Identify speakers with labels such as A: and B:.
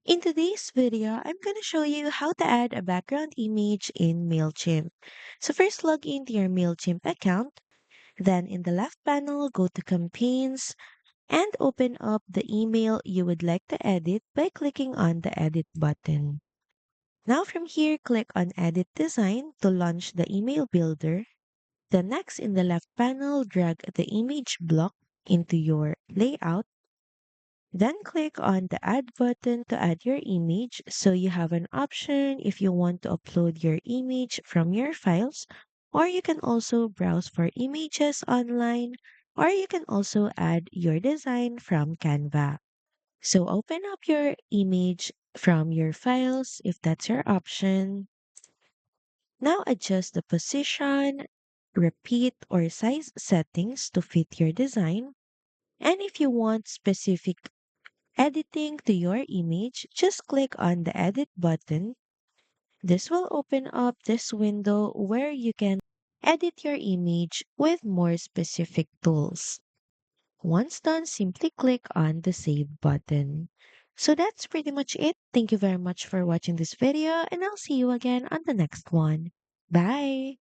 A: In today's video, I'm going to show you how to add a background image in Mailchimp. So first log into your Mailchimp account, then in the left panel, go to campaigns and open up the email you would like to edit by clicking on the edit button. Now from here, click on edit design to launch the email builder. Then next in the left panel, drag the image block into your layout. Then click on the add button to add your image. So you have an option if you want to upload your image from your files, or you can also browse for images online, or you can also add your design from Canva. So open up your image from your files if that's your option. Now adjust the position, repeat or size settings to fit your design. And if you want specific editing to your image, just click on the edit button. This will open up this window where you can edit your image with more specific tools. Once done, simply click on the save button. So that's pretty much it. Thank you very much for watching this video and I'll see you again on the next one. Bye!